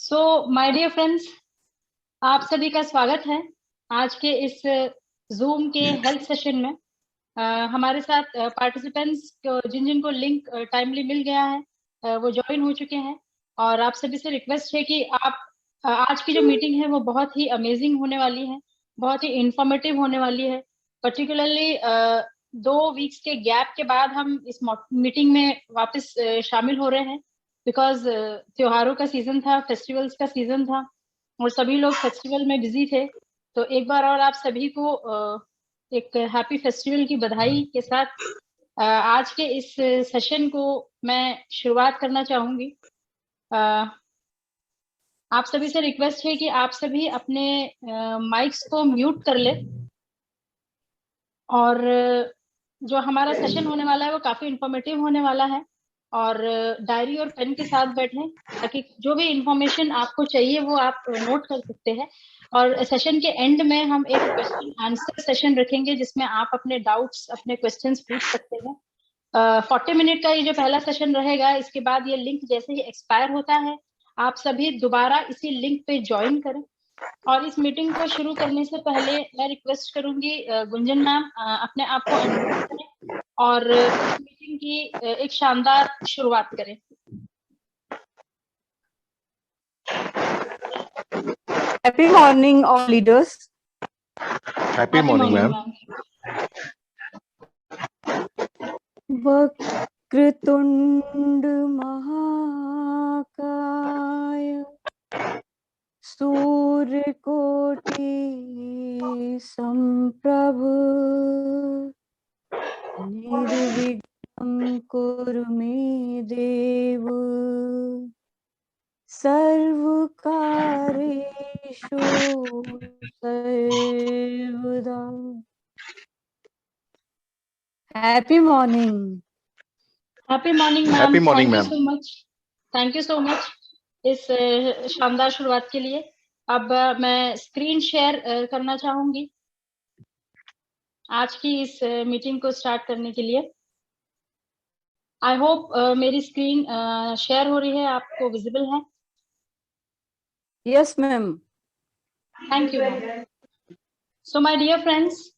So my dear friends, आप सभी का स्वागत है आज के इस जूम के हेल्थ सेशन में। हमारे साथ पार्टिसिपेंट्स जिन जिन को लिंक टाइमली मिल गया है वो ज्वाइन हो चुके हैं। और आप सभी से रिक्वेस्ट है कि आप आज की जो मीटिंग है वो बहुत ही अमेजिंग होने वाली है, बहुत ही इंफॉर्मेटिव होने वाली है। पर्टिकुलरली 2 वीक्स के गैप के बाद हम इस मीटिंग में वापस शामिल हो रहे हैं, बिकॉज त्योहारों का सीजन था, फेस्टिवल्स का सीजन था और सभी लोग फेस्टिवल में बिजी थे। तो एक बार और आप सभी को एक हैप्पी फेस्टिवल की बधाई के साथ आज के इस सेशन को मैं शुरुआत करना चाहूंगी। आप सभी से रिक्वेस्ट है कि आप सभी अपने माइक्स को म्यूट कर ले। और जो हमारा सेशन होने वाला है वो काफी इंफॉर्मेटिव होने वाला है, और डायरी और पेन के साथ बैठें ताकि जो भी इंफॉर्मेशन आपको चाहिए वो आप नोट कर सकते हैं। और सेशन के एंड में हम एक क्वेश्चन आंसर सेशन रखेंगे जिसमें आप अपने डाउट्स, अपने क्वेश्चंस पूछ सकते हैं। 40 मिनट का ये जो पहला सेशन रहेगा, इसके बाद ये लिंक जैसे ही एक्सपायर होता है आप सभी दोबारा इसी लिंक पे ज्वाइन करें। और इस मीटिंग को शुरू करने से पहले मैं रिक्वेस्ट करूंगी गुंजन मैम अपने आप को अनम्यूट करें और इस मीटिंग की एक शानदार शुरुआत करें। Happy morning, all leaders. Happy morning, ma'am. Vakratunda महाकाय सूर्यकोटि संप्रभ निर्विघ्नं कुरु मे देव सर्वकार्येषु सर्वदा। Happy morning. Happy morning ma'am. Happy morning, thank you ma'am. So much, thank you so much इस शानदार शुरुआत के लिए। अब मैं स्क्रीन शेयर करना चाहूंगी आज की इस मीटिंग को स्टार्ट करने के लिए। आई होप मेरी स्क्रीन शेयर हो रही है, आपको विजिबल है? Yes ma'am. Thank you ma'am. So my dear friends,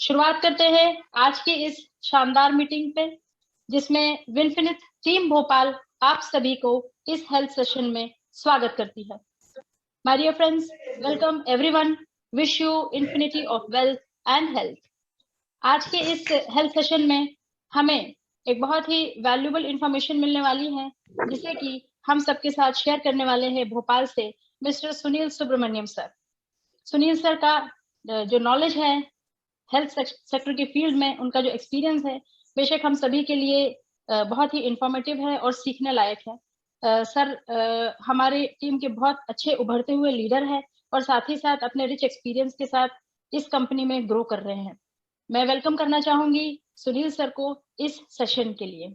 शुरुआत करते हैं आज की इस शानदार मीटिंग पे, जिसमें विनफिनिट टीम भोपाल आप सभी को इस हेल्थ सेशन में स्वागत करती है। My dear friends, welcome everyone, wish you infinity of wealth and health. आज के इस हेल्थ सेशन में हमें एक बहुत ही वैल्यूएबल इंफॉर्मेशन मिलने वाली है, जिसे कि हम सबके साथ शेयर करने वाले हैं भोपाल से mister Sunil Subramaniam sir. Sunil sir का जो नॉलेज है हेल्थ सेक्टर के फील्ड में, उनका जो एक्सपीरियंस है, बेशक हम सभी के लिए बहुत ही इंफॉर्मेटिव है और सीखने लायक है। सर हमारे टीम के बहुत अच्छे उभरते हुए लीडर है और साथ ही साथ अपने रिच एक्सपीरियंस के साथ इस कंपनी में ग्रो कर रहे हैं। मैं वेलकम करना चाहूंगी सुनील सर को इस सेशन के लिए।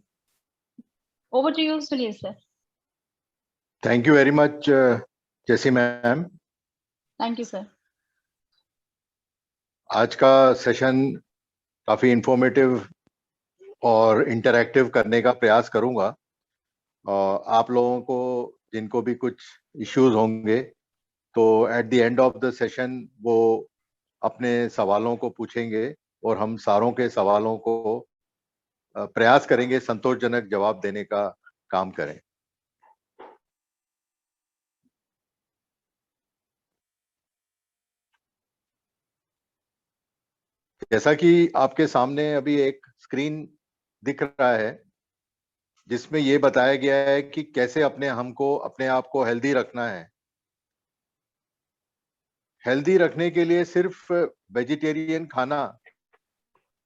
Over to you Sunil sir. Thank you very much, जैसी मैम। Thank you sir. आज का सेशन काफी इंफॉर्मेटिव और इंटरैक्टिव करने का प्रयास करूंगा। और आप लोगों को जिनको भी कुछ इश्यूज होंगे तो at the end of the session वो अपने सवालों को पूछेंगे और हम सारों के सवालों को प्रयास करेंगे संतोषजनक जवाब देने का काम करें। जैसा कि आपके सामने अभी एक स्क्रीन दिख रहा है जिसमें ये बताया गया है कि कैसे अपने आप को हेल्दी रखना है। हेल्दी रखने के लिए सिर्फ वेजिटेरियन खाना,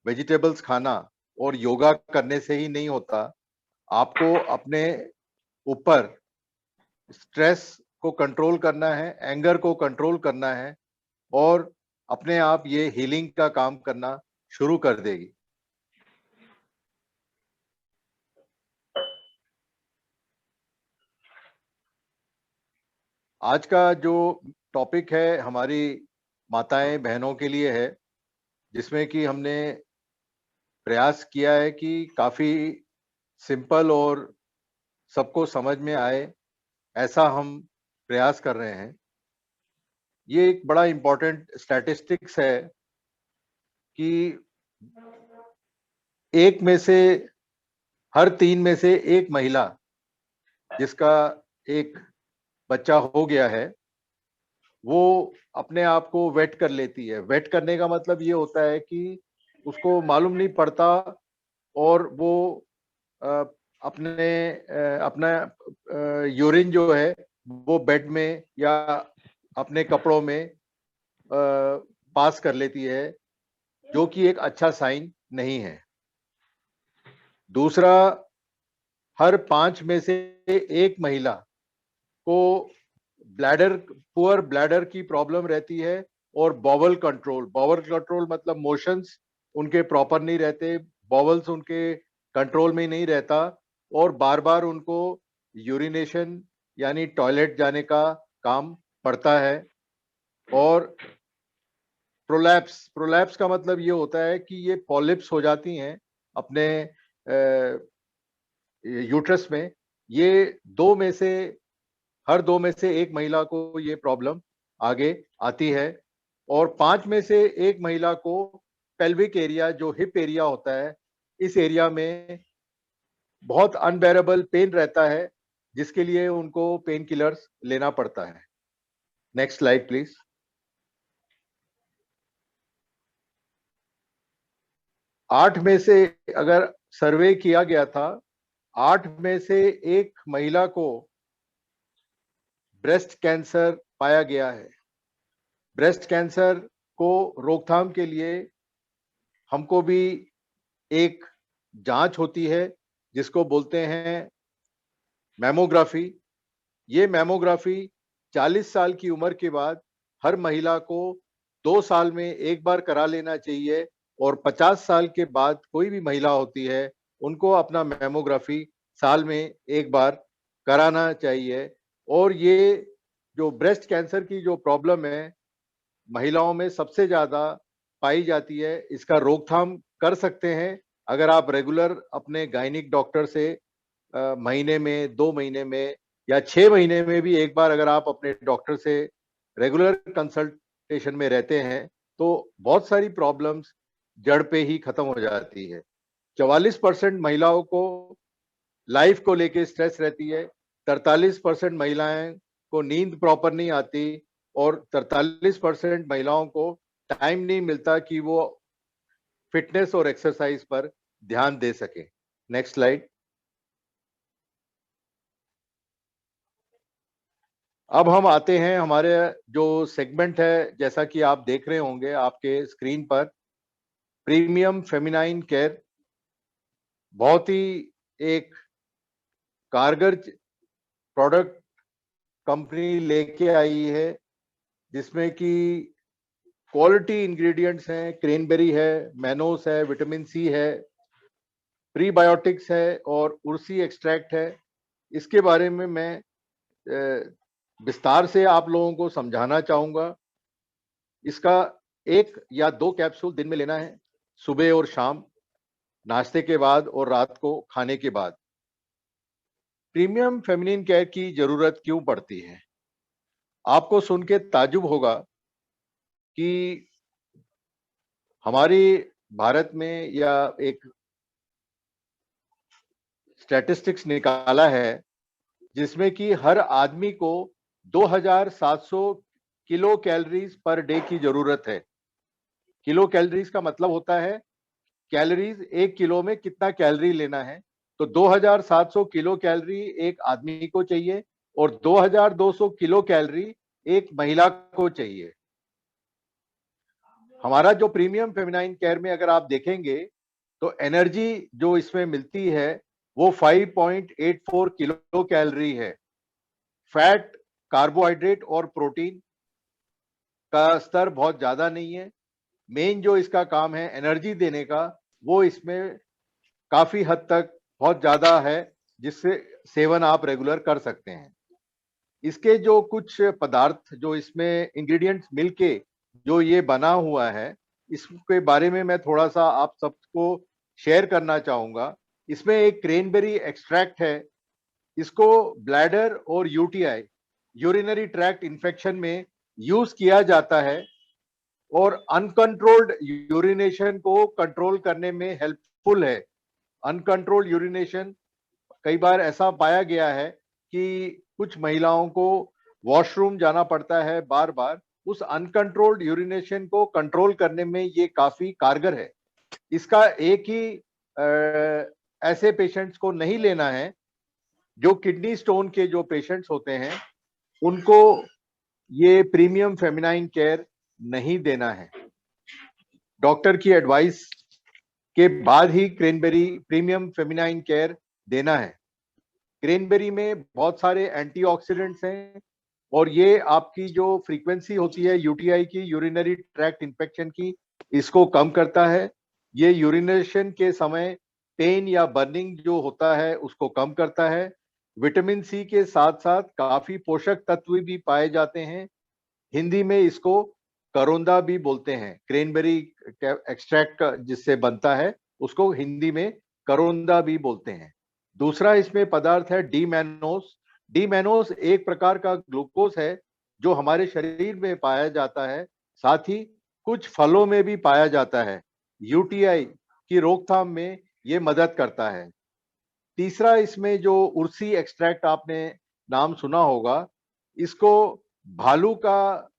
वेजिटेबल्स खाना और योगा करने से ही नहीं होता। आपको अपने ऊपर स्ट्रेस को कंट्रोल करना है, एंगर को कंट्रोल करना है और अपने आप ये हीलिंग का काम करना शुरू कर देगी। आज का जो टॉपिक है हमारी माताएं बहनों के लिए है, जिसमें कि हमने प्रयास किया है कि काफी सिंपल और सबको समझ में आए ऐसा हम प्रयास कर रहे हैं। ये एक बड़ा इम्पोर्टेंट स्टैटिस्टिक्स है कि हर 3 में से एक महिला जिसका एक बच्चा हो गया है, वो अपने आप को वेट कर लेती है। वेट करने का मतलब ये होता है कि उसको मालूम नहीं पड़ता और वो अपना यूरिन जो है वो बेड में या अपने कपड़ों में पास कर लेती है, जो कि एक अच्छा साइन नहीं है। दूसरा, हर 5 में से एक महिला को पुअर ब्लैडर की प्रॉब्लम रहती है और बॉवल कंट्रोल मतलब मोशंस उनके प्रॉपर नहीं रहते, बॉवल्स उनके कंट्रोल में नहीं रहता और बार बार उनको यूरिनेशन यानी टॉयलेट जाने का काम पड़ता है। और प्रोलैप्स का मतलब ये होता है कि ये पॉलिप्स हो जाती हैं अपने यूट्रस में। ये हर 2 में से एक महिला को ये प्रॉब्लम आगे आती है और 5 में से एक महिला को पेल्विक एरिया, जो हिप एरिया होता है, इस एरिया में बहुत अनबेरेबल पेन रहता है, जिसके लिए उनको पेन किलर्स लेना पड़ता है। Next slide please. आठ में से अगर सर्वे किया गया था, 8 में से एक महिला को ब्रेस्ट कैंसर पाया गया है। ब्रेस्ट कैंसर को रोकथाम के लिए हमको भी एक जांच होती है जिसको बोलते हैं मैमोग्राफी। ये मैमोग्राफी 40 साल की उम्र के बाद हर महिला को 2 साल में एक बार करा लेना चाहिए और 50 साल के बाद कोई भी महिला होती है उनको अपना मैमोग्राफी साल में एक बार कराना चाहिए। और ये जो ब्रेस्ट कैंसर की जो प्रॉब्लम है महिलाओं में सबसे ज्यादा पाई जाती है, इसका रोकथाम कर सकते हैं अगर आप रेगुलर अपने गायनिक डॉक्टर से महीने में, 2 महीने में या 6 महीने में भी एक बार अगर आप अपने डॉक्टर से रेगुलर कंसल्टेशन में रहते हैं तो बहुत सारी प्रॉब्लम्स जड़ पे ही खत्म हो जाती है। 44% महिलाओं को लाइफ को लेके स्ट्रेस रहती है, 43% महिलाएं को नींद प्रॉपर नहीं आती और 43% महिलाओं को टाइम नहीं मिलता कि वो फिटनेस और एक्सरसाइज पर ध्यान दे सके। Next slide. अब हम आते हैं हमारे जो सेगमेंट है, जैसा कि आप देख रहे होंगे आपके स्क्रीन पर, प्रीमियम फेमिनाइन केयर। बहुत ही एक कारगर प्रोडक्ट कंपनी लेके आई है जिसमें कि क्वालिटी इंग्रेडिएंट्स हैं, क्रेनबेरी है, मैनोस है, विटामिन सी है, प्रीबायोटिक्स है और उर्सी एक्सट्रैक्ट है। इसके बारे में मैं विस्तार से आप लोगों को समझाना चाहूंगा। इसका 1 या 2 कैप्सूल दिन में लेना है, सुबह और शाम, नाश्ते के बाद और रात को खाने के बाद। प्रीमियम फेमिनिन केयर की जरूरत क्यों पड़ती है? आपको सुन के ताज्जुब होगा कि हमारे भारत में या एक स्टैटिस्टिक्स निकाला है जिसमें कि हर आदमी को 2700 किलो कैलोरीज पर डे की जरूरत है। किलो कैलोरीज का मतलब होता है कैलोरीज 1 किलो में कितना कैलोरी लेना है। तो 2700 किलो कैलोरी एक आदमी को चाहिए और 2200 किलो कैलोरी एक महिला को चाहिए। हमारा जो प्रीमियम फेमिनाइन केयर में अगर आप देखेंगे तो एनर्जी जो इसमें मिलती है वो 5.84 किलो कैलोरी है। फैट, कार्बोहाइड्रेट और प्रोटीन का स्तर बहुत ज्यादा नहीं है। मेन जो इसका काम है एनर्जी देने का, वो इसमें काफी हद तक बहुत ज्यादा है, जिससे सेवन आप रेगुलर कर सकते हैं। इसके जो कुछ पदार्थ जो इसमें इंग्रेडिएंट्स मिलके जो ये बना हुआ है, इसके बारे में मैं थोड़ा सा आप सबको शेयर करना चाहूंगा। इसमें एक क्रेनबेरी एक्सट्रैक्ट है इसको ब्लैडर और यूटीआई यूरिनरी ट्रैक्ट इन्फेक्शन में यूज किया जाता है और अनकंट्रोल्ड यूरिनेशन को कंट्रोल करने में हेल्पफुल है। अनकंट्रोल्ड यूरिनेशन कई बार ऐसा पाया गया है कि कुछ महिलाओं को वॉशरूम जाना पड़ता है बार बार, उस अनकंट्रोल्ड यूरिनेशन को कंट्रोल करने में ये काफी कारगर है। इसका एक ही ऐसे पेशेंट्स को नहीं लेना है, जो किडनी स्टोन के जो पेशेंट्स होते हैं उनको ये प्रीमियम फेमिनाइन केयर नहीं देना है। डॉक्टर की एडवाइस के बाद ही क्रेनबेरी प्रीमियम फेमिनाइन केयर देना है। क्रेनबेरी में बहुत सारे एंटीऑक्सीडेंट्स हैं और ये आपकी जो फ्रीक्वेंसी होती है यूटीआई की, यूरिनरी ट्रैक्ट इन्फेक्शन की, इसको कम करता है। ये यूरिनेशन के समय पेन या बर्निंग जो होता है उसको कम करता है। विटामिन सी के साथ साथ काफी पोषक तत्व भी पाए जाते हैं। हिंदी में इसको करोंदा भी बोलते हैं। क्रेनबेरी एक्सट्रैक्ट जिससे बनता है उसको हिंदी में करोंदा भी बोलते हैं। दूसरा इसमें पदार्थ है डीमैनोस। डीमैनोस एक प्रकार का ग्लूकोज है जो हमारे शरीर में पाया जाता है, साथ ही कुछ फलों में भी पाया जाता है। यूटीआई की रोकथाम में ये मदद करता है। तीसरा इसमें जो उर्सी एक्सट्रैक्ट आपने नाम सुना होगा, इसको भालू का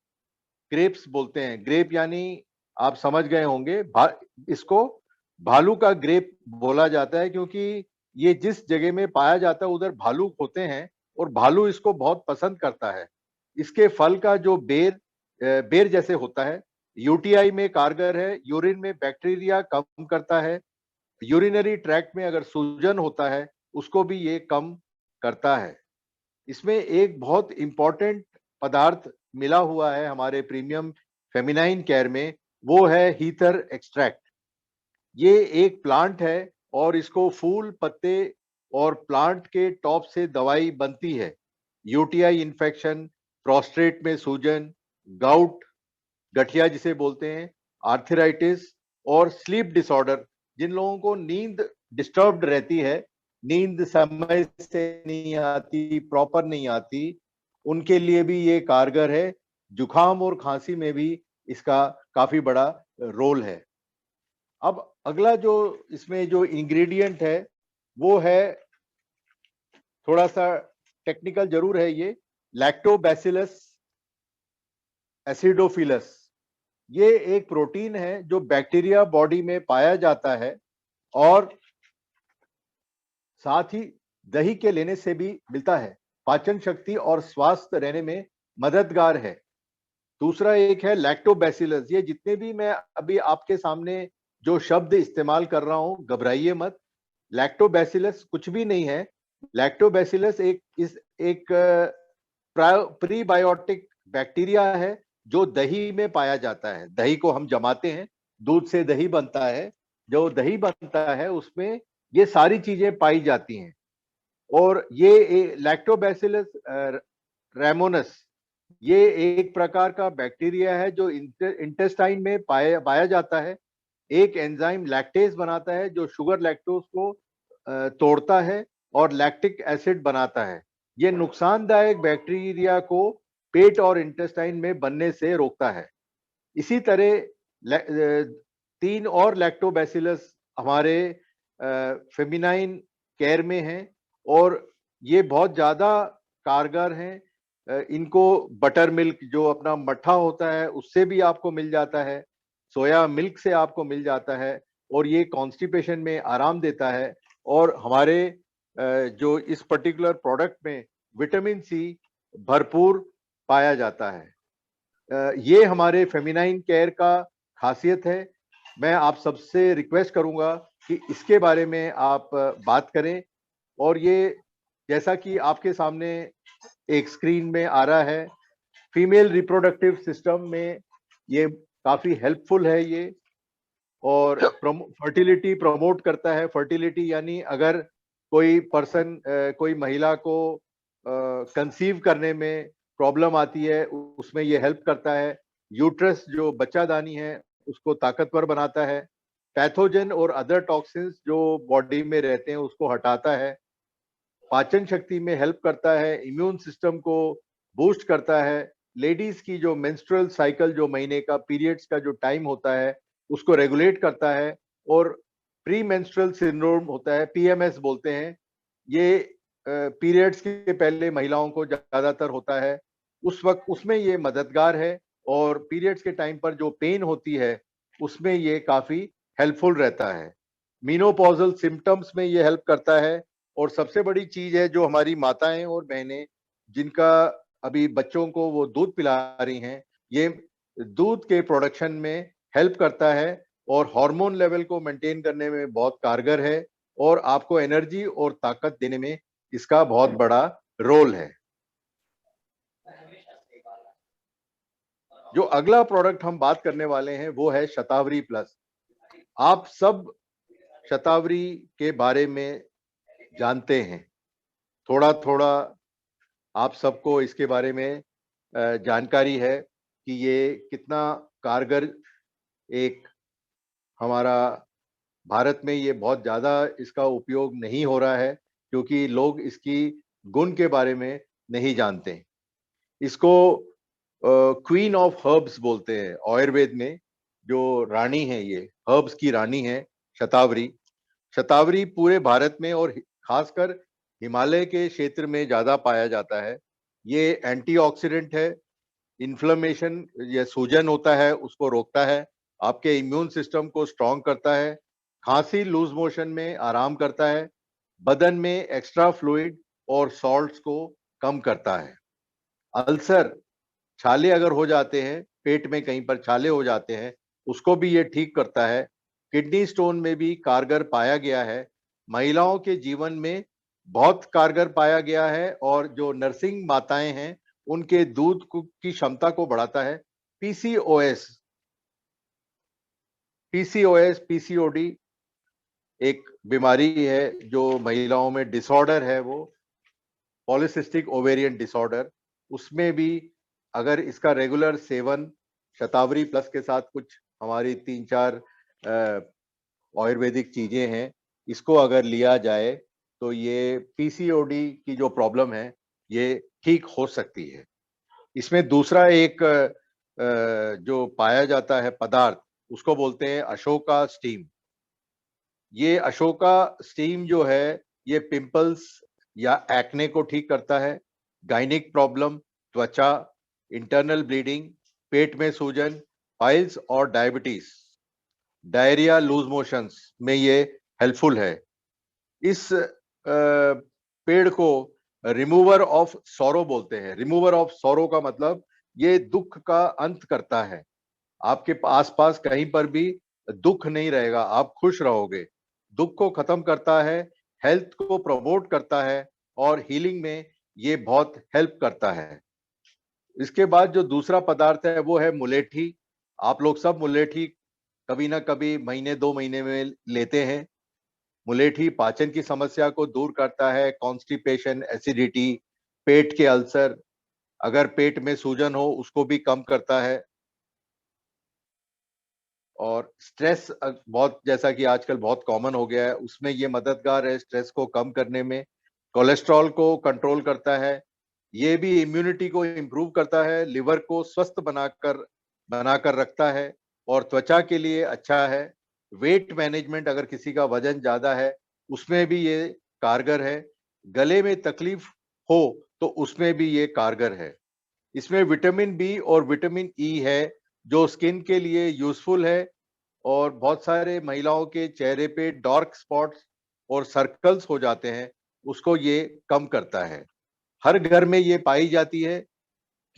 ग्रेप्स बोलते हैं। ग्रेप यानी आप समझ गए होंगे, इसको भालू का ग्रेप बोला जाता है क्योंकि ये जिस जगह में पाया जाता है उधर भालू होते हैं और भालू इसको बहुत पसंद करता है। इसके फल का जो बेर जैसे होता है, यूटीआई में कारगर है, यूरिन में बैक्टीरिया कम करता है, यूरिनरी ट्रैक्ट में अगर सूजन होता है उसको भी ये कम करता है। इसमें एक बहुत इंपॉर्टेंट पदार्थ मिला हुआ है हमारे प्रीमियम फेमिनाइन केयर में, वो है हीथर एक्सट्रैक्ट। ये एक प्लांट है और इसको फूल, पत्ते और प्लांट के टॉप से दवाई बनती है। यूटीआई इन्फेक्शन, प्रोस्टेट में सूजन, गाउट, गठिया जिसे बोलते हैं, आर्थराइटिस और स्लीप डिसऑर्डर, जिन लोगों को नींद डिस्टर्ब्ड रहती है, नींद समय से नहीं आती, प्रॉपर नहीं आती, उनके लिए भी ये कारगर है। जुखाम और खांसी में भी इसका काफी बड़ा रोल है। अब अगला जो इसमें जो इंग्रेडिएंट है वो है, थोड़ा सा टेक्निकल जरूर है ये, लैक्टोबैसिलस एसिडोफिलस। ये एक प्रोटीन है जो बैक्टीरिया बॉडी में पाया जाता है और साथ ही दही के लेने से भी मिलता है। पाचन शक्ति और स्वास्थ्य रहने में मददगार है। दूसरा एक है लैक्टोबैसिलस। ये जितने भी मैं अभी आपके सामने जो शब्द इस्तेमाल कर रहा हूं, घबराइए मत, लैक्टोबैसिलस कुछ भी नहीं है। लैक्टोबैसिलस एक प्रीबायोटिक बैक्टीरिया है जो दही में पाया जाता है। दही को हम जमाते हैं, दूध से दही बनता है, जो दही बनता है उसमें ये सारी चीजें पाई जाती हैं। और ये लैक्टोबैसिलस रेमोनस, ये एक प्रकार का बैक्टीरिया है जो इंटेस्टाइन में पाया जाता है। एक एंजाइम लैक्टेज बनाता है जो शुगर लैक्टोज को तोड़ता है और लैक्टिक एसिड बनाता है। ये नुकसानदायक बैक्टीरिया को पेट और इंटेस्टाइन में बनने से रोकता है। इसी तरह 3 और लैक्टोबैसिलस हमारे फेमिनाइन केयर में हैं और ये बहुत ज्यादा कारगर हैं। इनको बटर मिल्क जो अपना मट्ठा होता है उससे भी आपको मिल जाता है, सोया मिल्क से आपको मिल जाता है और ये कॉन्स्टिपेशन में आराम देता है। और हमारे जो इस पर्टिकुलर प्रोडक्ट में विटामिन सी भरपूर पाया जाता है। ये हमारे फेमिनाइन केयर का खासियत है। मैं आप सबसे रिक्वेस्ट करूंगा कि इसके बारे में आप बात करें। और ये जैसा कि आपके सामने एक स्क्रीन में आ रहा है, फीमेल रिप्रोडक्टिव सिस्टम में ये काफी हेल्पफुल है ये, और फर्टिलिटी प्रमोट करता है। फर्टिलिटी यानी अगर कोई पर्सन, कोई महिला को कंसीव करने में प्रॉब्लम आती है उसमें ये हेल्प करता है। यूट्रस जो बच्चादानी है उसको ताकतवर बनाता है। पैथोजन और अदर टॉक्सिन्स जो बॉडी में रहते हैं उसको हटाता है। पाचन शक्ति में हेल्प करता है, इम्यून सिस्टम को बूस्ट करता है, लेडीज की जो मेंस्ट्रुअल साइकिल, जो महीने का पीरियड्स का जो टाइम होता है उसको रेगुलेट करता है, और प्री मेंस्ट्रुअल सिंड्रोम होता है, पीएमएस बोलते हैं, ये पीरियड्स के पहले महिलाओं को ज्यादातर होता है, उस वक्त उसमें ये मददगार है, और पीरियड्स के टाइम पर जो पेन होती है उसमें ये काफी हेल्पफुल रहता है। मीनोपॉजल सिम्टम्स में ये हेल्प करता है, और सबसे बड़ी चीज है जो हमारी माताएं और बहनें जिनका अभी बच्चों को वो दूध पिला रही हैं, ये दूध के प्रोडक्शन में हेल्प करता है, और हार्मोन लेवल को मेंटेन करने में बहुत कारगर है, और आपको एनर्जी और ताकत देने में इसका बहुत बड़ा रोल है। जो अगला प्रोडक्ट हम बात करने वाले हैं वो है शतावरी प्लस। आप सब शतावरी के बारे में जानते हैं, थोड़ा थोड़ा आप सबको इसके बारे में जानकारी है कि ये कितना कारगर एक हमारा भारत में ये बहुत ज़्यादा इसका उपयोग नहीं हो रहा है क्योंकि लोग इसकी गुण के बारे में नहीं जानते। इसको क्वीन ऑफ हर्ब्स बोलते हैं आयुर्वेद में, जो रानी है, ये हर्ब्स की रानी है शतावरी। शतावरी पूरे भारत में और खासकर हिमालय के क्षेत्र में ज्यादा पाया जाता है। ये एंटीऑक्सीडेंट है, इन्फ्लेमेशन या सूजन होता है उसको रोकता है, आपके इम्यून सिस्टम को स्ट्रांग करता है, खांसी लूज मोशन में आराम करता है, बदन में एक्स्ट्रा फ्लूइड और सॉल्ट्स को कम करता है। अल्सर, छाले अगर हो जाते हैं, पेट में कहीं पर छाले हो जाते हैं, उसको भी ये ठीक करता है। किडनी स्टोन में भी कारगर पाया गया है, महिलाओं के जीवन में बहुत कारगर पाया गया है, और जो नर्सिंग माताएं हैं उनके दूध की क्षमता को बढ़ाता है। पीसीओएस, पीसीओडी एक बीमारी है जो महिलाओं में डिसऑर्डर है, वो पॉलिसिस्टिक ओवेरियन डिसऑर्डर, उसमें भी अगर इसका रेगुलर सेवन शतावरी प्लस के साथ, कुछ हमारी 3-4 आयुर्वेदिक चीजें हैं, इसको अगर लिया जाए तो ये पीसीओडी की जो प्रॉब्लम है ये ठीक हो सकती है। इसमें दूसरा एक जो पाया जाता है पदार्थ, उसको बोलते हैं अशोका स्टीम। ये अशोका स्टीम जो है ये पिंपल्स या एक्ने को ठीक करता है, गायनिक प्रॉब्लम, त्वचा, इंटरनल ब्लीडिंग, पेट में सूजन, पाइल्स और डायबिटीज, डायरिया, लूज मोशंस में ये हेल्पफुल है। इस पेड़ को रिमूवर ऑफ सॉरो बोलते हैं। रिमूवर ऑफ सॉरो का मतलब ये दुख का अंत करता है, आपके आसपास कहीं पर भी दुख नहीं रहेगा, आप खुश रहोगे। दुख को खत्म करता है, हेल्थ को प्रमोट करता है, और हीलिंग में ये बहुत हेल्प करता है। इसके बाद जो दूसरा पदार्थ है वो है मुलेठी। आप लोग सब मुलेठी कभी ना कभी महीने 2 महीने में लेते हैं। मुलेठी पाचन की समस्या को दूर करता है, कॉन्स्टिपेशन, एसिडिटी, पेट के अल्सर, अगर पेट में सूजन हो उसको भी कम करता है, और स्ट्रेस बहुत, जैसा कि आजकल बहुत कॉमन हो गया है, उसमें ये मददगार है स्ट्रेस को कम करने में। कोलेस्ट्रॉल को कंट्रोल करता है, ये भी इम्यूनिटी को इम्प्रूव करता है, लिवर को स्वस्थ बनाकर रखता है, और त्वचा के लिए अच्छा है। वेट मैनेजमेंट, अगर किसी का वजन ज्यादा है उसमें भी ये कारगर है। गले में तकलीफ हो तो उसमें भी ये कारगर है। इसमें विटामिन बी और विटामिन ई है जो स्किन के लिए यूजफुल है, और बहुत सारे महिलाओं के चेहरे पे डार्क स्पॉट्स और सर्कल्स हो जाते हैं, उसको ये कम करता है। हर घर में ये पाई जाती है।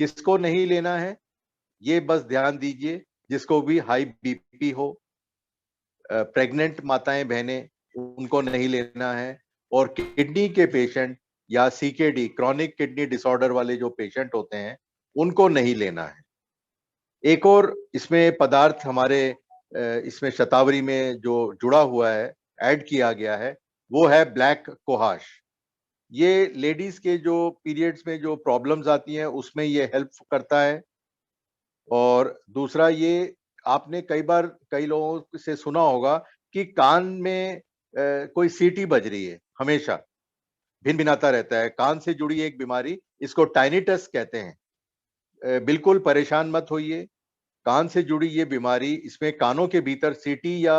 किसको नहीं लेना है, ये बस ध्यान दीजिए, जिसको भी हाई बीपी हो, प्रेग्नेंट माताएं बहनें, उनको नहीं लेना है, और किडनी के पेशेंट या सीकेडी, क्रॉनिक किडनी डिसऑर्डर वाले जो पेशेंट होते हैं, उनको नहीं लेना है। एक और इसमें पदार्थ हमारे इसमें शतावरी में जो जुड़ा हुआ है, ऐड किया गया है, वो है ब्लैक कोहाश। ये लेडीज के जो पीरियड्स में जो प्रॉब्लम्स आती हैं उसमें ये हेल्प करता है। और दूसरा, ये आपने कई बार कई लोगों से सुना होगा कि कान में कोई सीटी बज रही है हमेशा, भिनभिनाता रहता है, कान से जुड़ी एक बीमारी, इसको टाइनिटस कहते हैं। बिल्कुल परेशान मत होइए, कान से जुड़ी ये बीमारी, इसमें कानों के भीतर सीटी या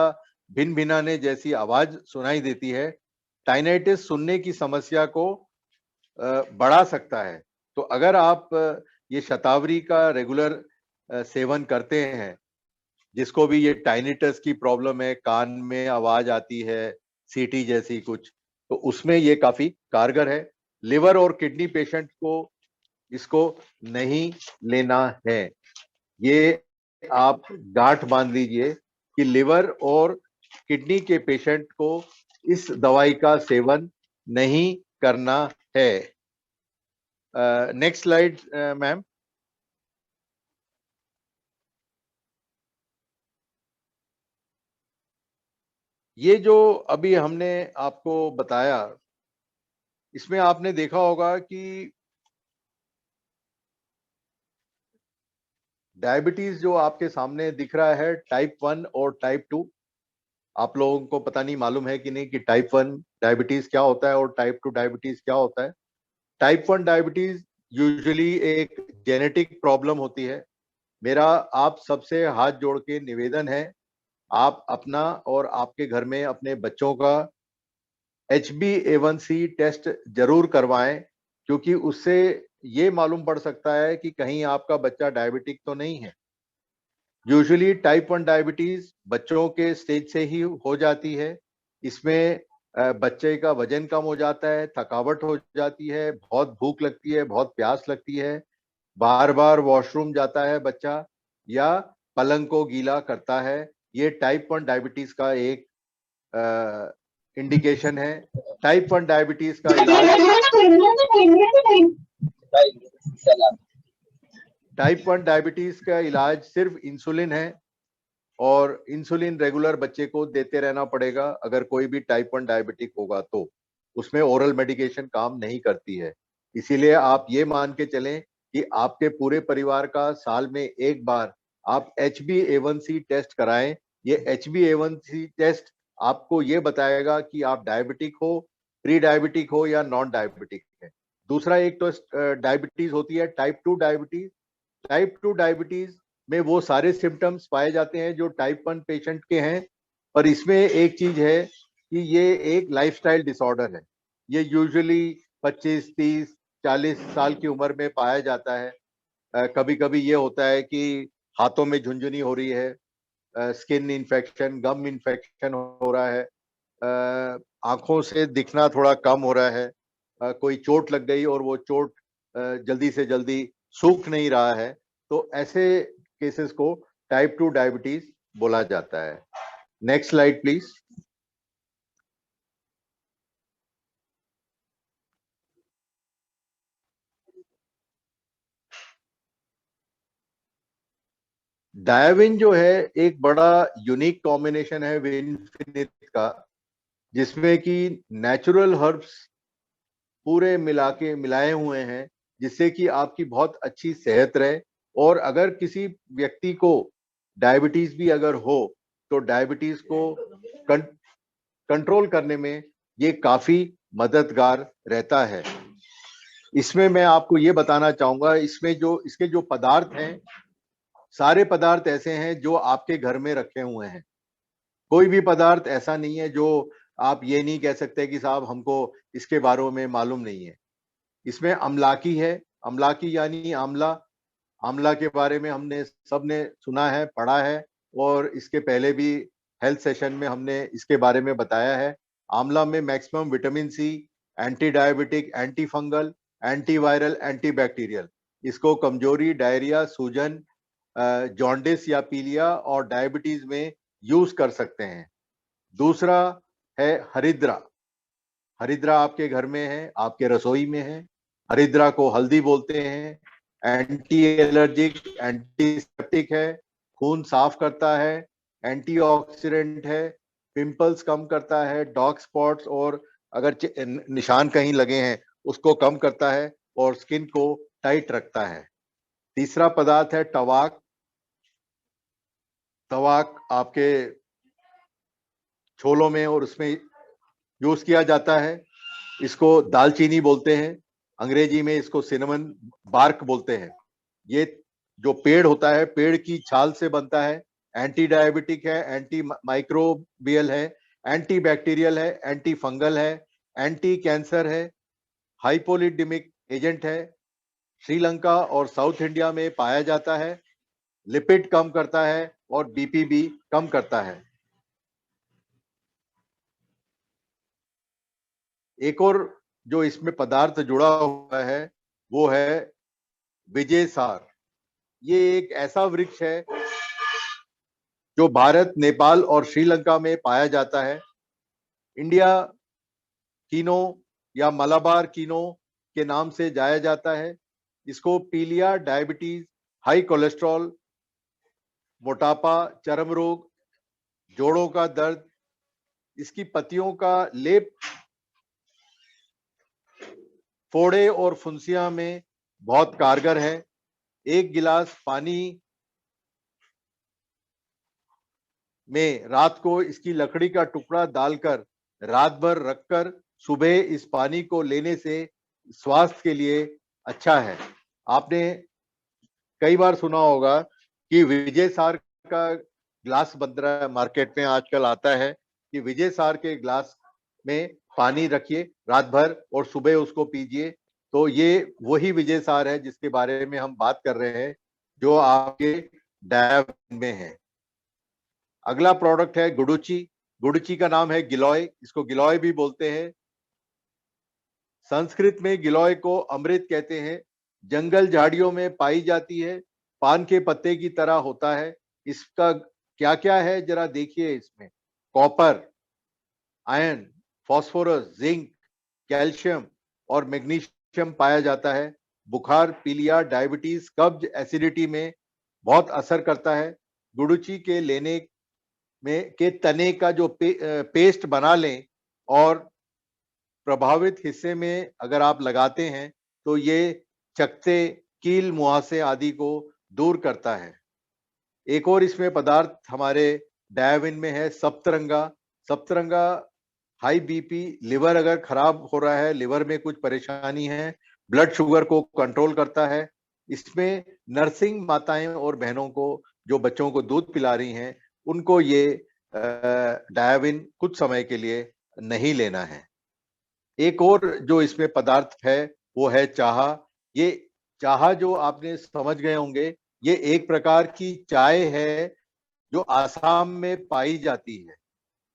भिनभिनाने जैसी आवाज सुनाई देती है। टाइनाइटिस सुनने की समस्या को बढ़ा सकता है। तो अगर आप ये शतावरी का रेगुलर सेवन करते हैं, जिसको भी ये टाइनिटस की प्रॉब्लम है, कान में आवाज आती है सीटी जैसी कुछ, तो उसमें ये काफी कारगर है। लिवर और किडनी पेशेंट को इसको नहीं लेना है। ये आप गांठ बांध लीजिए कि लिवर और किडनी के पेशेंट को इस दवाई का सेवन नहीं करना है। Next slide ma'am. ये जो अभी हमने आपको बताया, इसमें आपने देखा होगा कि डायबिटीज जो आपके सामने दिख रहा है, टाइप 1 और टाइप 2, आप लोगों को पता नहीं मालूम है कि नहीं कि टाइप 1 डायबिटीज क्या होता है और टाइप 2 डायबिटीज क्या होता है। टाइप 1 डायबिटीज यूजुअली एक जेनेटिक प्रॉब्लम होती है। मेरा आप सबसे हाथ जोड़ के निवेदन है, आप अपना और आपके घर में अपने बच्चों का HbA1c टेस्ट जरूर करवाएं, क्योंकि उससे ये मालूम पड़ सकता है कि कहीं आपका बच्चा डायबिटिक तो नहीं है। यूजुअली टाइप 1 डायबिटीज बच्चों के स्टेज से ही हो जाती है। इसमें बच्चे का वजन कम हो जाता है, थकावट हो जाती है, बहुत भूख लगती है, बहुत प्यास लगती है, बार बार वॉशरूम जाता है बच्चा, या पलंग को गीला करता है। ये टाइप 1 डायबिटीज का एक इंडिकेशन है। टाइप 1 डायबिटीज का इलाज, टाइप 1 डायबिटीज का इलाज सिर्फ इंसुलिन है, और इंसुलिन रेगुलर बच्चे को देते रहना पड़ेगा। अगर कोई भी टाइप 1 डायबिटिक होगा तो उसमें ओरल मेडिकेशन काम नहीं करती है। इसीलिए आप ये मान के चलें कि आपके पूरे परिवार का साल में एक बार आप HbA1c टेस्ट कराएं। ये HbA1c टेस्ट आपको ये बताएगा कि आप डायबिटिक हो, प्री डायबिटिक हो या नॉन डायबिटिक है। दूसरा एक तो डायबिटीज होती है टाइप 2 डायबिटीज। टाइप 2 डायबिटीज में वो सारे सिम्टम्स पाए जाते हैं जो टाइप 1 पेशेंट के हैं, पर इसमें एक चीज है कि ये एक लाइफस्टाइल डिसऑर्डर है। ये यूजुअली 25, 30, 40 साल की उम्र में पाया जाता है। कभी कभी ये होता है कि हाथों में झुंझुनी हो रही है, स्किन इन्फेक्शन, गम इन्फेक्शन हो रहा है, आंखों से दिखना थोड़ा कम हो रहा है, कोई चोट लग गई और वो चोट जल्दी से जल्दी सूख नहीं रहा है, तो ऐसे केसेस को टाइप 2 डायबिटीज बोला जाता है। Next slide please. डायाविन जो है एक बड़ा यूनिक कॉम्बिनेशन है विनफिनिट का, जिसमें कि नेचुरल हर्ब्स पूरे मिलाए हुए हैं, जिससे कि आपकी बहुत अच्छी सेहत रहे। और अगर किसी व्यक्ति को डायबिटीज भी अगर हो, तो डायबिटीज को कंट्रोल करने में ये काफी मददगार रहता है। इसमें मैं आपको ये बताना चाहूंगा, इसमें जो इसके जो पदार्थ हैं, सारे पदार्थ ऐसे हैं जो आपके घर में रखे हुए हैं। कोई भी पदार्थ ऐसा नहीं है जो आप ये नहीं कह सकते कि साहब हमको इसके बारे में मालूम नहीं है। इसमें अमलाकी है, अमलाकी यानी आंवला। आंवला के बारे में हमने सबने सुना है, पढ़ा है, और इसके पहले भी हेल्थ सेशन में हमने इसके बारे में बताया है। आंवला में maximum vitamin C, anti diabetic, anti fungal, antiviral, antibacterial, इसको कमजोरी, डायरिया, सूजन, जॉन्डिस या पीलिया और डायबिटीज में यूज कर सकते हैं। दूसरा है हरिद्रा। हरिद्रा आपके घर में है, आपके रसोई में है। हरिद्रा को हल्दी बोलते हैं। एंटी एलर्जिक, एंटीसेप्टिक है, खून साफ करता है, एंटीऑक्सीडेंट है, पिंपल्स कम करता है, डार्क स्पॉट्स और अगर निशान कहीं लगे हैं उसको कम करता है, और स्किन को टाइट रखता है। तीसरा पदार्थ है टवाक। तवाक आपके छोलों में और उसमें यूज किया जाता है। इसको दालचीनी बोलते हैं, अंग्रेजी में इसको सिनेमन बार्क बोलते हैं। ये जो पेड़ होता है, पेड़ की छाल से बनता है, एंटी डायबिटिक है, एंटी माइक्रोबियल है, एंटी बैक्टीरियल है, एंटी फंगल है, एंटी कैंसर है, हाइपोलिडिमिक एजेंट है, श्रीलंका और साउथ इंडिया में पाया जाता है, लिपिड कम करता है और बीपी भी कम करता है। एक और जो इसमें पदार्थ जुड़ा हुआ है वो है विजयसार। ये एक ऐसा वृक्ष है जो भारत, नेपाल और श्रीलंका में पाया जाता है। इंडिया कीनो या मलाबार कीनो के नाम से जाया जाता है। इसको पीलिया, डायबिटीज, हाई कोलेस्ट्रॉल, मोटापा, चर्म रोग, जोड़ों का दर्द, इसकी पत्तियों का लेप फोड़े और फुंसियां में बहुत कारगर है। एक गिलास पानी में रात को इसकी लकड़ी का टुकड़ा डालकर रात भर रखकर सुबह इस पानी को लेने से स्वास्थ्य के लिए अच्छा है। आपने कई बार सुना होगा कि विजय सार का ग्लास बन रहा है, मार्केट में आजकल आता है कि विजय सार के ग्लास में पानी रखिए रात भर और सुबह उसको पीजिए। तो ये वही विजय सार है जिसके बारे में हम बात कर रहे हैं, जो आपके डायबिटीज में है। अगला प्रोडक्ट है गुडुची। गुडुची का नाम है गिलोय, इसको गिलोय भी बोलते हैं। संस्कृत में गिलोय को अमृत कहते हैं। जंगल झाड़ियों में पाई जाती है, पान के पत्ते की तरह होता है। इसका क्या क्या है जरा देखिए इसमें। Copper, iron, phosphorus, zinc, calcium और मैग्नीशियम पाया जाता है। बुखार, पीलिया, डायबिटीज, कब्ज, एसिडिटी में बहुत असर करता है। गुडुची के लेने में के तने का जो पेस्ट बना लें और प्रभावित हिस्से में अगर आप लगाते हैं तो ये चकत्ते, कील, मुहासे आदि को दूर करता है। एक और इसमें पदार्थ हमारे डायविन में है सप्तरंगा। सप्तरंगा हाई बीपी, लिवर अगर खराब हो रहा है, लिवर में कुछ परेशानी है, ब्लड शुगर को कंट्रोल करता है। इसमें नर्सिंग माताएं और बहनों को जो बच्चों को दूध पिला रही हैं उनको ये डायविन कुछ समय के लिए नहीं लेना है। एक और जो इसमें पदार्थ है वो है चाह। ये चाह जो आपने समझ गए होंगे, ये एक प्रकार की चाय है जो आसाम में पाई जाती है।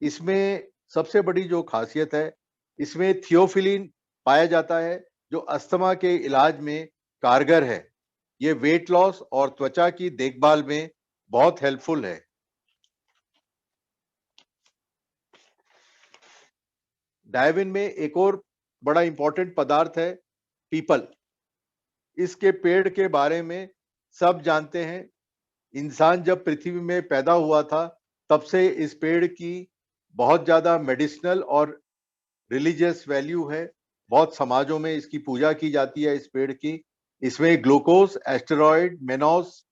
इसमें सबसे बड़ी जो खासियत है, इसमें थियोफिलिन पाया जाता है जो अस्थमा के इलाज में कारगर है। ये वेट लॉस और त्वचा की देखभाल में बहुत हेल्पफुल है। डायविन में एक और बड़ा इंपॉर्टेंट पदार्थ है पीपल। इसके पेड़ के बारे में सब जानते हैं। इंसान जब पृथ्वी में पैदा हुआ था तब से इस पेड़ की बहुत ज्यादा मेडिसिनल और रिलीजियस वैल्यू है। बहुत समाजों में इसकी पूजा की जाती है इस पेड़ की। इसमें ग्लूकोज, एस्टेरॉइड, मेनोस,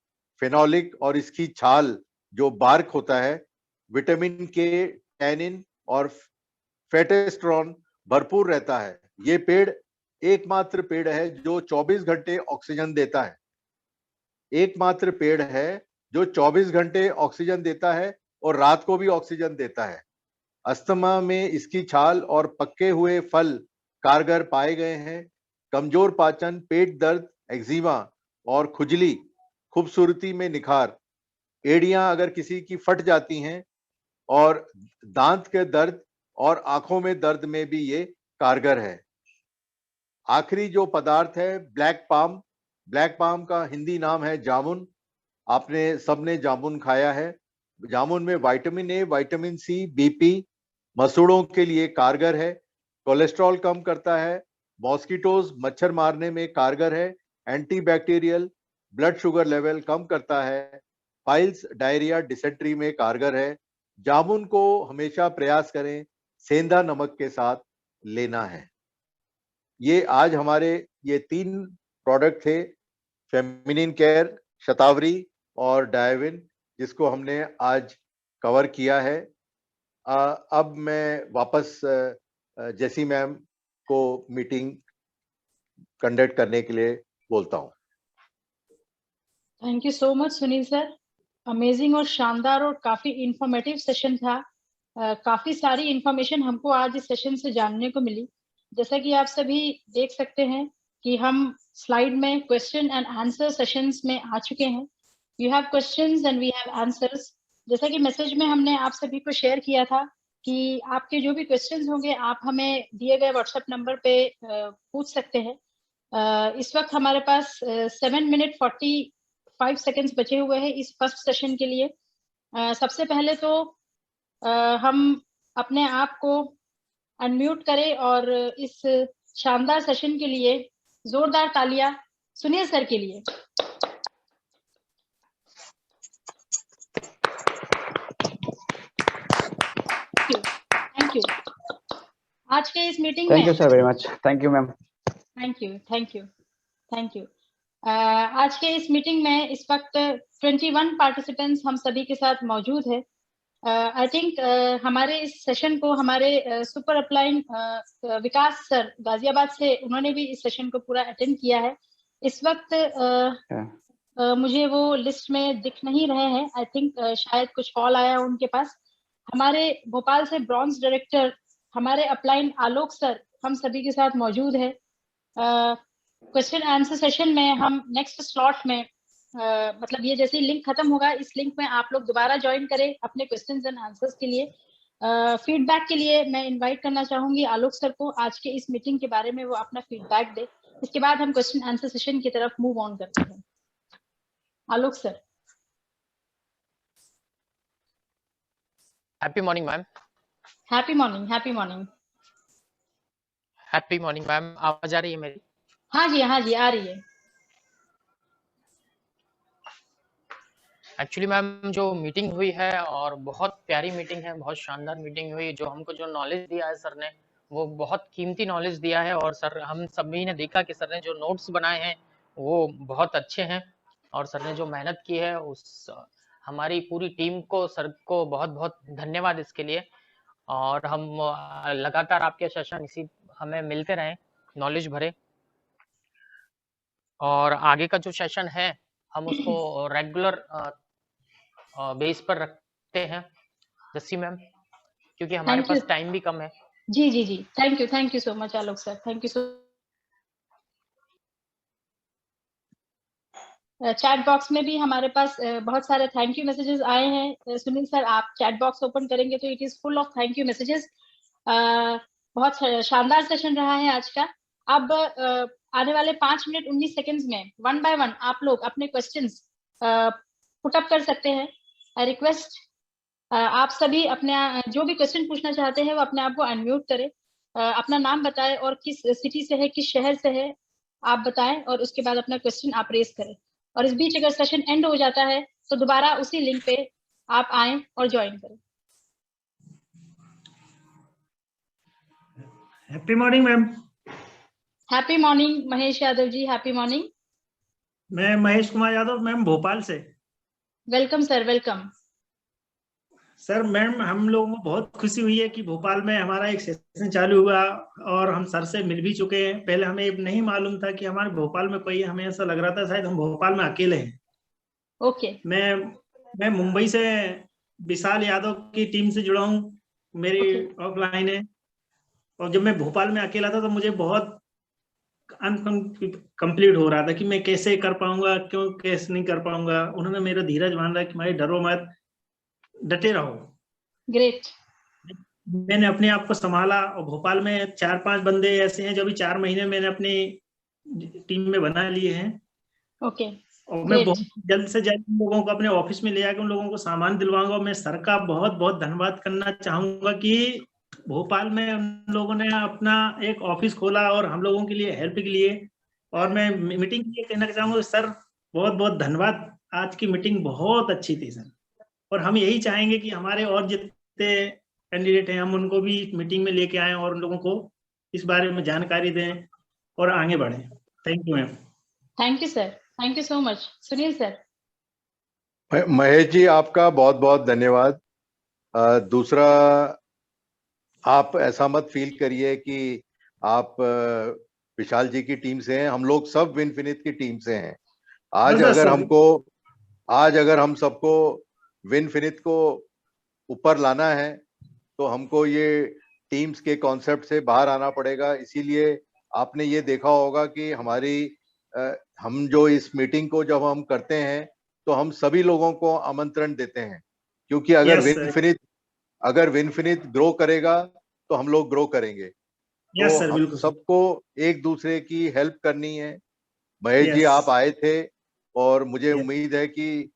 फेनोलिक और इसकी छाल जो बार्क होता है, विटामिन के, टैनिन और फेटेस्ट्रॉन भरपूर रहता है। ये पेड़ एकमात्र पेड़ है जो 24 घंटे ऑक्सीजन देता है। एकमात्र पेड़ है जो 24 घंटे ऑक्सीजन देता है और रात को भी ऑक्सीजन देता है। अस्थमा में इसकी छाल और पके हुए फल कारगर पाए गए हैं। कमजोर पाचन, पेट दर्द, एक्जिमा और खुजली, खूबसूरती में निखार, एड़ियां अगर किसी की फट जाती हैं और दांत के दर्द और आंखों में दर्द में भी ये कारगर है। आखिरी जो पदार्थ है ब्लैक पाम। ब्लैक पाम का हिंदी नाम है जामुन। आपने सबने जामुन खाया है। जामुन में vitamin A, vitamin C, BP, मसूड़ों के लिए कारगर है। कोलेस्ट्रॉल कम करता है। मॉस्किटोज, मच्छर मारने में कारगर है। एंटीबैक्टीरियल, ब्लड शुगर लेवल कम करता है। पाइल्स, डायरिया, डिसेंट्री में कारगर है। जामुन को हमेशा प्रयास करें सेंधा नमक के साथ लेना है। ये आज हमारे ये 3 प्रोडक्ट थे, फेमिनिन केयर, शतावरी और डायविन, जिसको हमने आज कवर किया है। अब मैं वापस जेसी मैम को मीटिंग कंडक्ट करने के लिए बोलता हूँ। Thank you so much Sunil sir, amazing और शानदार और काफी इंफॉर्मेटिव सेशन था। काफी सारी इंफॉर्मेशन हमको आज इस सेशन से जानने को मिली। जैसा कि आप सभी देख सकते हैं कि हम स्लाइड में क्वेश्चन एंड आंसर सेशंस में आ चुके हैं। You have questions and we have answers. जैसा कि मैसेज में हमने आप सभी को शेयर किया था कि आपके जो भी क्वेश्चंस होंगे आप हमें दिए गए व्हाट्सएप नंबर पे पूछ सकते हैं। इस वक्त हमारे पास 7 मिनट 45 सेकेंड्स बचे हुए हैं इस फर्स्ट सेशन के लिए। सबसे पहले तो हम अपने आप को अनम्यूट करें और इस शानदार सेशन के लिए जोरदार तालियां सुनील सर के लिए। Thank you. आज के इस मीटिंग में thank you sir very much. Thank you ma'am. Thank you thank you thank you. आज के इस मीटिंग में इस वक्त 21 पार्टिसिपेंट्स हम सभी के साथ मौजूद है। आई थिंक हमारे इस सेशन को हमारे सुपर अपलाइन विकास सर गाजियाबाद से, उन्होंने भी इस सेशन को पूरा अटेंड किया है। इस वक्त मुझे वो लिस्ट में दिख नहीं रहे हैं। आई थिंक शायद कुछ कॉल आया है उनके पास। हमारे भोपाल से ब्रॉन्ज डायरेक्टर हमारे अपलाइन आलोक सर हम सभी के साथ मौजूद है। क्वेश्चन आंसर सेशन में हम नेक्स्ट स्लॉट में मतलब ये जैसे लिंक खत्म होगा, इस लिंक में आप लोग दोबारा ज्वाइन करें अपने क्वेश्चंस एंड आंसर्स के लिए। फीडबैक के लिए मैं इनवाइट करना चाहूंगी आलोक सर को, आज के इस मीटिंग के बारे में वो अपना फीडबैक दे। इसके बाद हम क्वेश्चन आंसर सेशन की तरफ मूव ऑन करते हैं। Alok sir. Happy morning ma'am. Happy morning. Happy morning. Happy morning ma'am. आवाज आ रही है मेरी? हाँ जी आ रही है। एक्चुअली मैम जो मीटिंग हुई है और बहुत प्यारी मीटिंग है, बहुत शानदार मीटिंग हुई। जो हमको जो नॉलेज दिया है सर ने, वो बहुत कीमती नॉलेज दिया है। और सर हम सभी ने देखा कि सर ने जो नोट्स बनाए हैं वो बहुत अच्छे हैं। और सर ने जो मेहनत की है उस हमारी पूरी टीम को, सर को बहुत बहुत धन्यवाद इसके लिए। और हम लगातार आपके सेशन इसी हमें मिलते रहें, नॉलेज भरे। और आगे का जो सेशन है हम उसको रेगुलर बेस पर रखते हैं जस्सी मैम, क्योंकि हमारे पास टाइम भी कम है। जी thank you so much Alok sir. Thank you so. Chat box में भी हमारे पास बहुत सारे थैंक यू मैसेजेस आए हैं। सुनील सर आप चैट बॉक्स ओपन करेंगे तो it is full of thank you messages. बहुत शानदार सेशन रहा है आज का। अब आने वाले 5 मिनट 19 सेकेंड्स में 1 बाय 1 आप लोग अपने क्वेश्चंस पुट अप कर सकते हैं। आई रिक्वेस्ट आप सभी अपने जो भी क्वेश्चन पूछना चाहते हैं वो अपने आप को अनम्यूट करें, अपना नाम बताएं और किस सिटी से है, किस शहर से है आप बताएं, और उसके बाद अपना क्वेश्चन आप रेज करें। और इस बीच अगर सेशन एंड हो जाता है तो दोबारा उसी लिंक पे आप आएं और ज्वाइन करें। Happy morning ma'am. Happy morning Mahesh Yadav ji. Happy morning. मैं महेश कुमार यादव मैम, भोपाल से। Welcome sir, welcome. Sir ma'am, हम लोगों को बहुत खुशी हुई है कि भोपाल में हमारा एक सेशन चालू हुआ और हम सर से मिल भी चुके हैं। पहले हमें नहीं मालूम था कि हमारे भोपाल में कोई, हमें ऐसा लग रहा था शायद हम भोपाल में अकेले हैं। ओके। मैं मुंबई से विशाल यादव की टीम से जुड़ा हूँ, मेरी ऑफलाइन है। और जब मैं भोपाल में अकेला था तो मुझे बहुत अनकम्प्लीट हो रहा था कि मैं कैसे कर पाऊंगा, क्यों कैसे नहीं कर पाऊंगा। उन्होंने मेरा धीरज बांधा कि भाई डरो मत, डटे रहो। ग्रेट। मैंने अपने आप को संभाला और भोपाल में 4-5 बंदे ऐसे हैं जो अभी 4 महीने मैंने अपनी टीम में बना लिए हैं। ओके। और मैं बहुत जल्द से जल्द उन लोगों को अपने ऑफिस में ले जाकर उन लोगों को सामान दिलवाऊंगा। मैं सर का बहुत बहुत धन्यवाद करना चाहूंगा कि भोपाल में उन लोगों ने अपना एक ऑफिस खोला और हम लोगों के लिए हेल्प के लिए। और मैं मीटिंग के लिए कहना चाहूंगा सर बहुत बहुत धन्यवाद। आज की मीटिंग बहुत अच्छी थी सर, और हम यही चाहेंगे कि हमारे और जितने कैंडिडेट हैं हम उनको भी मीटिंग में लेके आए और उन लोगों को इस बारे में जानकारी दें और आगे बढ़ें। Thank you ma'am. Thank you sir, thank you so much. Sunil sir. Mahesh ji आपका बहुत बहुत धन्यवाद। दूसरा, आप ऐसा मत फील करिए कि आप विशाल जी की टीम से हैं, हम लोग सब विनफिनिथ की टीम से हैं। आज बिल्कुल अगर सर। हम सबको विनफिनिथ को ऊपर लाना है तो हमको ये टीम्स के कॉन्सेप्ट से बाहर आना पड़ेगा। इसीलिए आपने ये देखा होगा कि हम जो इस मीटिंग को जब हम करते हैं तो हम सभी लोगों को आमंत्रण देते हैं, क्योंकि अगर विनफिनिथ ग्रो करेगा तो हम लोग ग्रो करेंगे। यस तो सर, हम बिल्कुल सर। सबको एक दूसरे की हेल्प करनी है। महेश जी, यस आप आए थे और मुझे यस उम्मीद है कि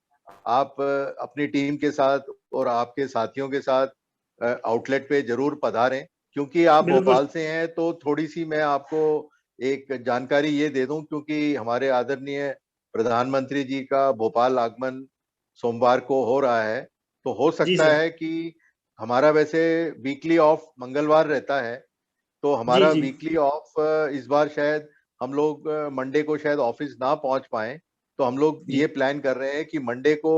आप अपनी टीम के साथ और आपके साथियों के साथ आउटलेट पे जरूर पधारें। क्योंकि आप बिल्कुल भोपाल से हैं तो थोड़ी सी मैं आपको एक जानकारी ये दे दूं, क्योंकि हमारे आदरणीय प्रधानमंत्री जी का भोपाल आगमन सोमवार को हो रहा है। तो हो जी सकता सर। है कि हमारा वैसे वीकली ऑफ मंगलवार रहता है, तो जी हमारा जी। वीकली ऑफ इस बार शायद हम लोग मंडे को शायद ऑफिस ना पहुंच पाए। तो हम लोग जी ये प्लान कर रहे हैं कि मंडे को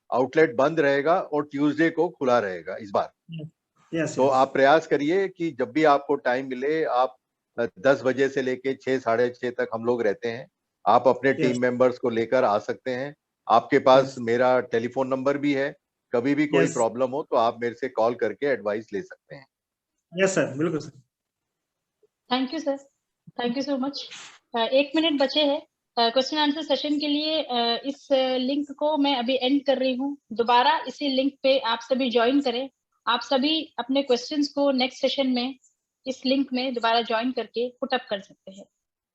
आउटलेट बंद रहेगा और ट्यूसडे को खुला रहेगा इस बार। यस तो यस। आप प्रयास करिए कि जब भी आपको टाइम मिले, आप 10 बजे से लेके 6 साढ़े 6 तक हम लोग रहते हैं। आप अपने यस टीम मेंबर्स को लेकर आ सकते हैं। आपके पास यस मेरा टेलीफोन नंबर भी है, कभी भी कोई यस। प्रॉब्लम हो तो आप मेरे से कॉल करके एडवाइस ले सकते हैं। यस सर, बिल्कुल sir. Thank you sir, thank you so much. 1 minute बचे हैं क्वेश्चन आंसर सेशन के लिए। इस लिंक को मैं अभी एंड कर रही हूँ। दोबारा इसी लिंक पे आप सभी ज्वाइन करें। आप सभी अपने क्वेश्चंस को नेक्स्ट सेशन में इस लिंक में दोबारा ज्वाइन करके पुट अप कर सकते हैं।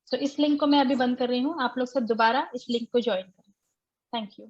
तो इस लिंक को मैं अभी बंद कर रही हूँ, आप लोग सब दोबारा इस लिंक को ज्वाइन करें। Thank you.